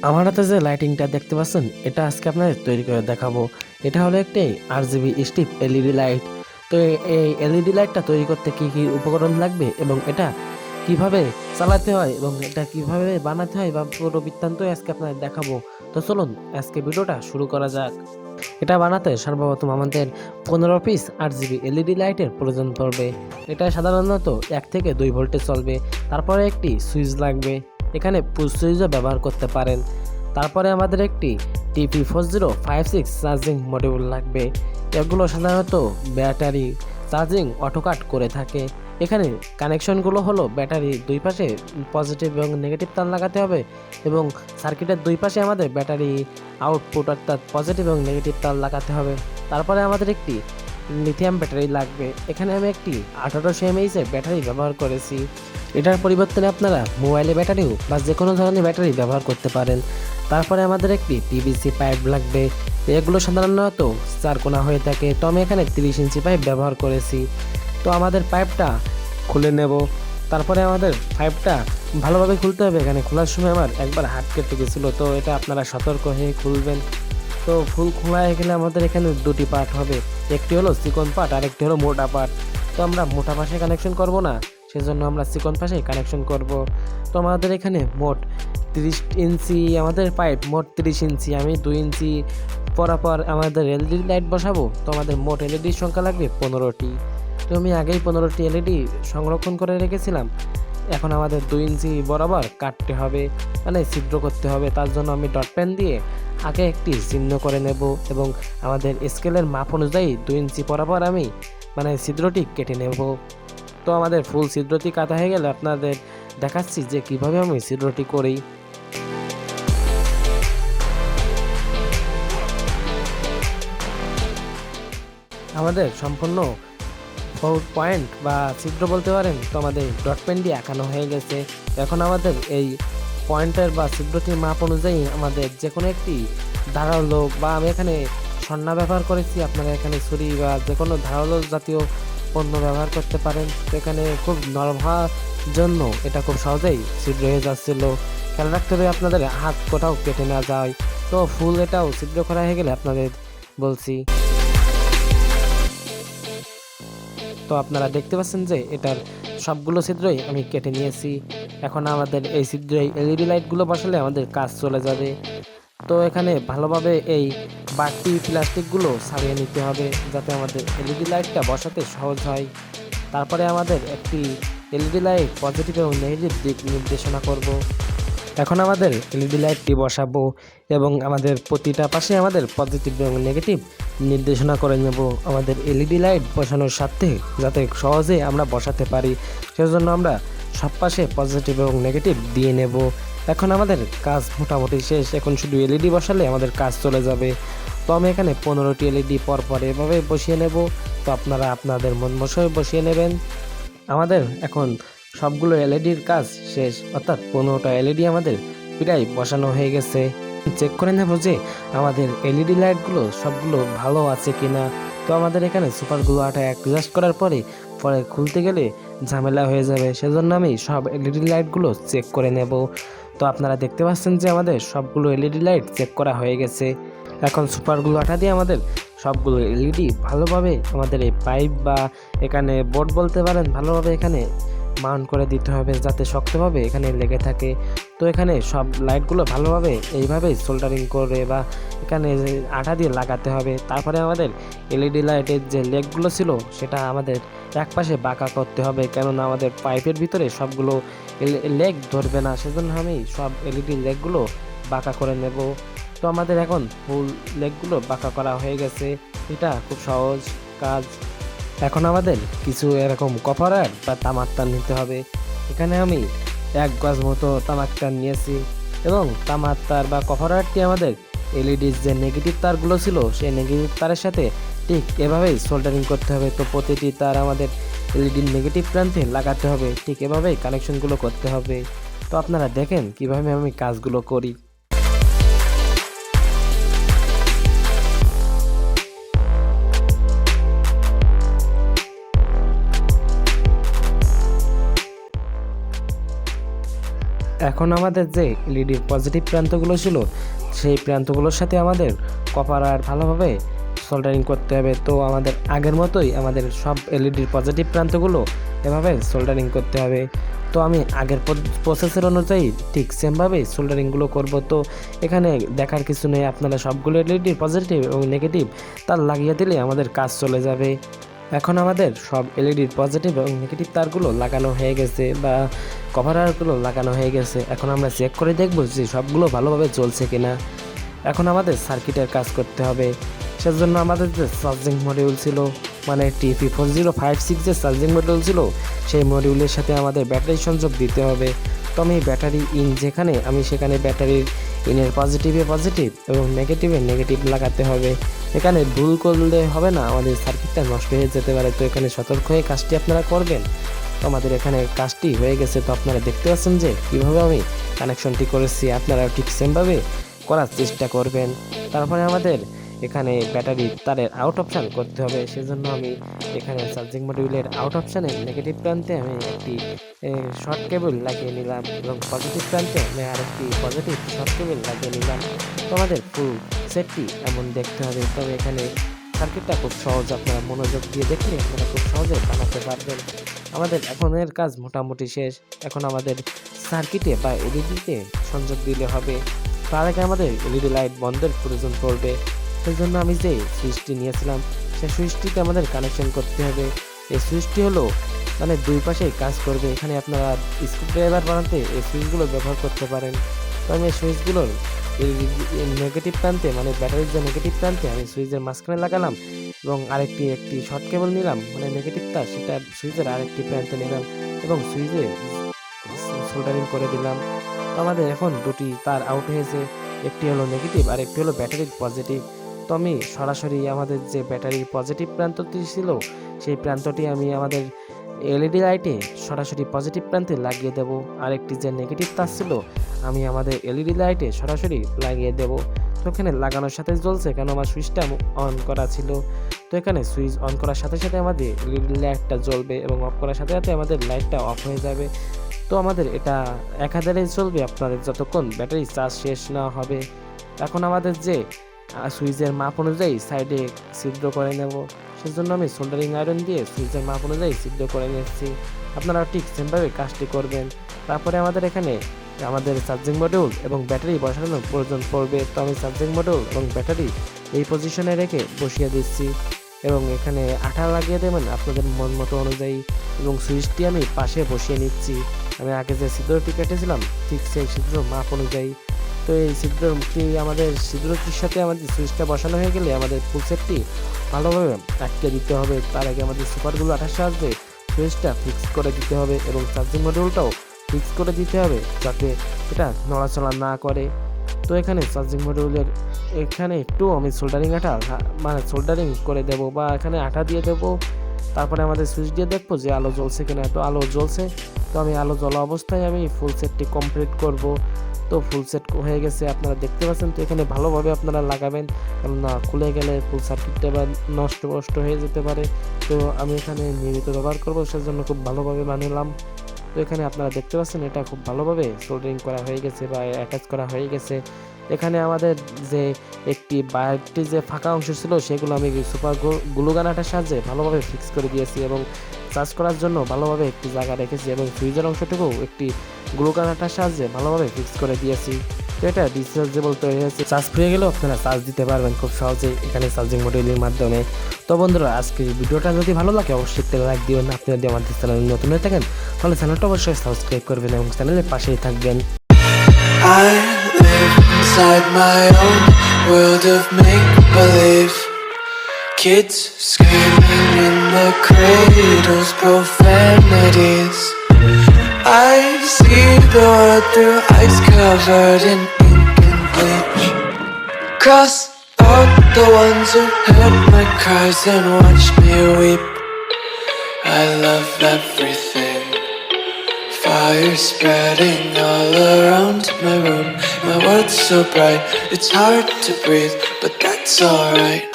আমার হাতে যে লাইটিংটা দেখতে পাচ্ছেন, এটা আজকে আপনাদের তৈরি করে দেখাবো। এটা হলো একটি RGB স্ট্রিপ এলইডি লাইট। তো এই এলইডি লাইটটা তৈরি করতে কি কি উপকরণ লাগবে এবং এটা কিভাবে চালাতে হয় এবং এটা কিভাবে বানাতে হয় বা পুরো বৃত্তান্তই আজকে আপনাদের দেখাবো। তো চলুন আজকে ভিডিওটা শুরু করা যাক। এটা বানাতে সর্বপ্রথম আমাদের 15 পিস RGB এলইডি লাইটের প্রয়োজন পড়বে। এটা সাধারণত 1 থেকে 2 ভোল্টে চলবে। তারপরে একটি সুইচ লাগবে, এখানে পুশ সুইচও ব্যবহার করতে পারেন। তারপরে আমাদের একটি TP4056 চার্জিং মডিউল লাগবে। এগুলো সাধারণত ব্যাটারি চার্জিং অটোকাট করে থাকে। এখানে কানেকশনগুলো হলো ব্যাটারি দুই পাশে পজিটিভ এবং নেগেটিভ তার লাগাতে হবে এবং সার্কিটের দুই পাশে আমাদের ব্যাটারি আউটপুট অর্থাৎ পজিটিভ এবং নেগেটিভ তার লাগাতে হবে। তারপরে আমাদের একটি লিথিয়াম ব্যাটারি লাগবে। এখানে আমি একটি 1800 mAh এর ব্যাটারি ব্যবহার করেছি। এটার পরিবর্তনে আপনারা মোবাইলে ব্যাটারিও বা যে কোনো ধরনের ব্যাটারি ব্যবহার করতে পারেন। তারপরে আমাদের একটি পিভিসি পাইপ লাগবে। এগুলো সাধারণত চারকোনা হয়ে থাকে, তো আমি এখানে 30 ইঞ্চি পাইপ ব্যবহার করেছি। তো আমাদের পাইপটা খুলে নেব। তারপরে আমাদের পাইপটা ভালোভাবে খুলতে হবে। এখানে খোলার সময় আমার একবার হাত কেটে গেছিলো, তো এটা আপনারা সতর্ক হয়ে খুলবেন। তো ফুল খোলা হয়ে গেলে আমাদের এখানে দুটি পার্ট হবে, একটি হলো চিকন পার্ট আর একটি হলো মোটা পার্ট। তো আমরা মোটা পাশে কানেকশন করব না, সেজন্য আমরা চিকন পাশে কানেকশন করব। তো আমাদের এখানে মোট 30 ইঞ্চি আমাদের পাইপ, মোট 30 ইঞ্চি। আমি 2 ইঞ্চি পরাপর আমাদের এলইডি লাইট বসাবো। তো আমাদের মোট এলইডির সংখ্যা লাগবে 15টি। তো আমি আগেই 15টি এলইডি সংরক্ষণ করে রেখেছিলাম। এখন আমাদের 2 ইঞ্চি বরাবর কাটতে হবে, মানে ছিদ্র করতে হবে। তার জন্য আমি ডট পেন দিয়ে আগে একটি চিহ্ন করে নেব এবং আমাদের স্কেলের মাপ অনুযায়ী 2 ইঞ্চি বরাবর আমি মানে ছিদ্রটি কেটে নেব। তো আমাদের ফুল ছিদ্রটি কাটা হয়ে গেলে আপনাদের দেখাচ্ছি যে কিভাবে আমি ছিদ্রটি করি। আমাদের সম্পূর্ণ 4 পয়েন্ট বা ছিদ্র বলতে পারেন, তো আমাদের ডট পেন দিয়ে আঁকানো হয়ে গেছে। এখন আমাদের এই পয়েন্টের বা ছিদ্রটির মাপ অনুযায়ী আমাদের যে কোনো একটি ধারালো, বা আমি এখানে সন্না ব্যবহার করেছি, আপনারা এখানে ছুরি বা যে কোনো ধারালো জাতীয় পণ্য ব্যবহার করতে পারেন। তো এখানে খুব নরম হওয়ার জন্য এটা খুব সহজেই ছিদ্র হয়ে যাচ্ছিল। খেয়াল রাখতে হবে আপনাদের হাত কোথাও কেটে না যায়। তো ফুল এটাও ছিদ্র করা হয়ে গেলে আপনাদের বলছি। তো আপনারা দেখতে পাচ্ছেন যে এটার সবগুলো ছিদ্রই আমি কেটে নিয়েছি। এখন আমাদের এই ছিদ্রে এলইডি লাইটগুলো বসালে আমাদের কাজ চলে যাবে। তো এখানে ভালোভাবে এই বাড়তি প্লাস্টিকগুলো ছাড়িয়ে নিতে হবে যাতে আমাদের এলইডি লাইটটা বসাতে সহজ হয়। তারপরে আমাদের একটি এলইডি লাইট পজিটিভ এবং নেগেটিভ দিক নির্দেশনা করব। এখন আমাদের এলইডি লাইটটি বসাবো এবং আমাদের প্রতিটা পাশে আমাদের পজিটিভ এবং নেগেটিভ নির্দেশনা করে নেব আমাদের এলইডি লাইট বসানোর সাথে, যাতে সহজে আমরা বসাতে পারি। সেজন্য আমরা সব পাশে পজিটিভ এবং নেগেটিভ দিয়ে নেব। এখন আমাদের কাজ মোটামুটি শেষ। এখন শুধু এলইডি বসালে আমাদের কাজ চলে যাবে। তো আমি এখানে 15টি এলইডি পরপর এভাবে বসিয়ে নেব। তো আপনারা আপনাদের মন মতো বসিয়ে নেবেন। আমাদের এখন সবগুলো এলইডির কাজ শেষ, অর্থাৎ 15টা এলইডি আমাদের প্রায় বসানো হয়ে গেছে। চেক করে নেব যে আমাদের এলইডি লাইটগুলো সবগুলো ভালো আছে কিনা। তো আমাদের এখানে সুপারগুলো আটা অ্যাডজাস্ট করার পরে খুলতে গেলে ঝামেলা হয়ে যাবে, সেজন্য আমি সব এলইডি লাইটগুলো চেক করে নেব। তো আপনারা দেখতে পাচ্ছেন যে আমাদের সবগুলো এলইডি লাইট চেক করা হয়ে গেছে। এখন সুপারগুলো আটা দিয়ে আমাদের সবগুলো এলইডি ভালোভাবে আমাদের এই পাইপ বা এখানে বোর্ড বলতে পারেন, ভালোভাবে এখানে মাউন্ট করে দিতে হবে যাতে শক্তভাবে এখানে লেগে থাকে। তো এখানে সব লাইটগুলো ভালোভাবে এইভাবে সোল্ডারিং করে বা এখানে আঠা দিয়ে লাগাতে হবে। তারপরে আমাদের এলইডি লাইটের যে লেগগুলো ছিল সেটা আমাদের এক পাশে বাঁকা করতে হবে, কেননা আমাদের পাইপের ভিতরে সবগুলো লেগ ধরবে না, সেজন্য আমি সব এলইডি লেগগুলো বাঁকা করে নেব। তো আমাদের এখন ফুল লেগগুলো বাঁকা করা হয়ে গেছে। এটা খুব সহজ কাজ। এখন আমাদের কিছু এরকম কপার আয়রন বা তামার তার নিতে হবে। এখানে আমি 1 গজ মতো তামার তার নিয়েছি এবং তামার তার বা কপার আয়রনটি আমাদের এলইডির যে নেগেটিভ তারগুলো ছিল সেই নেগেটিভ তারের সাথে ঠিক এভাবেই সোল্ডারিং করতে হবে। তো প্রতিটি তার আমাদের এলইডির নেগেটিভ প্রান্তে লাগাতে হবে, ঠিক এভাবেই কানেকশনগুলো করতে হবে। তো আপনারা দেখেন কিভাবে আমি কাজগুলো করি। এখন আমাদের যে এলইডির পজিটিভ প্রান্তগুলো ছিল সেই প্রান্তগুলোর সাথে আমাদের কপার আর ভালোভাবে সোল্ডারিং করতে হবে। তো আমাদের আগের মতোই আমাদের সব এলইডির পজিটিভ প্রান্তগুলো এভাবে সোল্ডারিং করতে হবে। তো আমি আগের প্রসেসের অনুযায়ী ঠিক সেমভাবেই সোল্ডারিংগুলো করব। তো এখানে দেখার কিছু নেই, আপনারা সবগুলো এলইডির পজিটিভ এবং নেগেটিভ তার লাগিয়ে দিলে আমাদের কাজ চলে যাবে। এখন আমাদের সব এলইডির পজিটিভ এবং নেগেটিভ তারগুলো লাগানো হয়ে গেছে বা কভারগুলো লাগানো হয়ে গেছে। এখন আমরা চেক করে দেখব যে সবগুলো ভালোভাবে চলছে কিনা। এখন আমাদের সার্কিটের কাজ করতে হবে। সেজন্য আমাদের যে চার্জিং মডিউল ছিল, মানে TP4056 যে চার্জিং মডিউল ছিল, সেই মডিউলের সাথে আমাদের ব্যাটারি সংযোগ দিতে হবে। তো আমি ব্যাটারি ইন যেখানে, আমি সেখানে ব্যাটারির ইনের পজিটিভে পজিটিভ এবং নেগেটিভে নেগেটিভ লাগাতে হবে। এখানে ভুল করলে হবে না, আমাদের সার্কিটটা নষ্ট হয়ে যেতে পারে। তো এখানে সতর্ক হয়ে কাজটি আপনারা করবেন। তো আমাদের এখানে কাজটি হয়ে গেছে। তো আপনারা দেখতে পাচ্ছেন যে কীভাবে আমি কানেকশনটি করেছি, আপনারা ঠিক সেমভাবে করার চেষ্টা করবেন। তারপরে আমাদের এখানে ব্যাটারি তারের আউট অপশান করতে হবে। সেজন্য আমি এখানে চার্জিং মডিউলের আউট অপশানের নেগেটিভ প্রান্তে আমি একটি শর্ট কেবল লাগিয়ে নিলাম এবং পজিটিভ প্রান্তে আমি আরেকটি পজিটিভ শর্ট কেবল লাগিয়ে নিলাম। তো আমাদের ফুল সেটটি এমন দেখতে হবে। তবে এখানে সার্কিটটা খুব সহজ, আপনারা মনোযোগ দিয়ে দেখলে আপনারা খুব সহজে বানাতে পারবেন। আমাদের এখনের কাজ মোটামুটি শেষ। এখন আমাদের সার্কিটে বা এলইডিতে সংযোগ দিলে হবে। তার আগে আমাদের এলইডি লাইট বন্ধের প্রয়োজন পড়বে। সেই জন্য আমি যে সুইচটি নিয়েছিলাম সেই সুইচটিতে আমাদের কানেকশন করতে হবে। এই সুইচটি হলো মানে দুই পাশেই কাজ করবে। এখানে আপনারা স্ক্রুড্রাইভার বানাতে এই সুইচগুলো ব্যবহার করতে পারেন। তো আমি এই সুইচগুলোর নেগেটিভ প্রান্তে, মানে ব্যাটারির যে নেগেটিভ প্রান্তে আমি সুইচের মাঝখানে লাগালাম এবং একটি শর্ট কেবল নিলাম, মানে নেগেটিভ তার, সেটা সুইচের আরেকটি প্রান্তে নিলাম এবং সুইচে সোল্ডারিং করে দিলাম। তো আমাদের এখন দুটি তার আউট হয়েছে, একটি হলো নেগেটিভ আর একটি হলো ব্যাটারির পজিটিভ। তো আমি সরাসরি আমাদের যে ব্যাটারির পজিটিভ প্রান্তটি ছিল সেই প্রান্তটি আমি আমাদের এলইডি লাইটে সরাসরি পজিটিভ প্রান্তে লাগিয়ে দেব। আর একটি যে নেগেটিভ তার ছিল আমি আমাদের এলইডি লাইটে সরাসরি লাগিয়ে দেব। তো এখানে লাগানোর সাথে জ্বলছে, কেন আমার সুইচটা অন করা ছিল। তো এখানে সুইচ অন করার সাথে সাথে আমাদের এলইডি লাইটটা জ্বলবে এবং অফ করার সাথে সাথে আমাদের লাইটটা অফ হয়ে যাবে। তো আমাদের এটা একাধারে চলবে আপনাদের যতক্ষণ ব্যাটারি চার্জ শেষ না হবে। এখন আমাদের যে সুইচের মাপ অনুযায়ী সাইডে ছিদ্র করে নেব। সেজন্য আমি সোল্ডারিং আয়রন দিয়ে সুইচের মাপ অনুযায়ী ছিদ্র করে নিচ্ছি। আপনারা ঠিক সেমভাবে কাজটি করবেন। তারপরে আমাদের এখানে আমাদের চার্জিং মডিউল এবং ব্যাটারি বসানোর প্রয়োজন পড়বে। তো আমি চার্জিং মডিউল এবং ব্যাটারি এই পজিশনে রেখে বসিয়ে দিচ্ছি এবং এখানে আঠা লাগিয়ে দেবেন আপনাদের মন মতো অনুযায়ী এবং সুইচটি আমি পাশে বসিয়ে নিচ্ছি। আমি আগে যে ছিদ্রটি কেটেছিলাম ঠিক সেই ছিদ্র মাপ অনুযায়ী। তো এই ছিদ্রটির সাথে আমাদের সুইচটা বসানো হয়ে গেলে আমাদের ফুল সেটটি ভালোভাবে আটকে দিতে হবে। তার আগে আমাদের সুপারগুলো আঠার সাহায্যে সুইচটা ফিক্স করে দিতে হবে এবং চার্জিং মডিউলটাও ফিক্স করে দিতে হবে যাতে এটা নড়াচড়া না করে। তো এখানে চার্জিং মডিউলের এখানে একটু আমি সোল্ডারিং করে দেব বা এখানে আঠা দিয়ে দেবো। তারপরে আমাদের সুইচ দিয়ে দেখবো যে আলো জ্বলছে কিনা। তো আলো জ্বলছে, তো আমি আলো জ্বলা অবস্থায় আমি ফুল সেটটি কমপ্লিট করব। তো ফুল সেট হয়ে গেছে, আপনারা দেখতে পাচ্ছেন। তো এখানে ভালোভাবে আপনারা লাগাবেন, কেননা খুলে গেলে ফুল সার্কিটটা বা নষ্ট হয়ে যেতে পারে। তো আমি এখানে নিয়মিত ব্যবহার করবো, সেজন্য খুব ভালোভাবে বানালাম। তো এখানে আপনারা দেখতে পাচ্ছেন এটা খুব ভালোভাবে সোল্ডারিং করা হয়ে গেছে বা অ্যাটাচ করা হয়ে গেছে। এখানে আমাদের যে বাইরটি যে ফাঁকা অংশ ছিল সেগুলো আমি সুপার গ্লু গান আঠার সাহায্যে ভালোভাবে ফিক্স করে দিয়েছি এবং চার্জ করার জন্য ভালোভাবে একটি জায়গা রেখেছি এবং সুইচের অংশটুকুও একটি গ্লু গান আঠার সাহায্যে ভালোভাবে ফিক্স করে দিয়েছি। তো এটা ডিসচার্জেবল তৈরি হয়েছে, চার্জ ফুরিয়ে গেলেও আপনারা চার্জ দিতে পারবেন খুব সহজেই এখানে চার্জিং মডিউলের মাধ্যমে। তো বন্ধুরা, আজকের ভিডিওটা যদি ভালো লাগে অবশ্যই একটা লাইক দিবেন। আপনি যদি আমাদের চ্যানেলে নতুন হয়ে থাকেন তাহলে চ্যানেলটা অবশ্যই সাবস্ক্রাইব করবেন এবং চ্যানেলের পাশেই থাকবেন। I live inside my own world of make-believe. Kids screaming in the cradles, profanities. I see the world through ice covered in ink and bleach. Cross out the ones who heard my cries and watched me weep. I love everything. Fire spreading all around my room. My world's so bright, it's hard to breathe, but that's alright.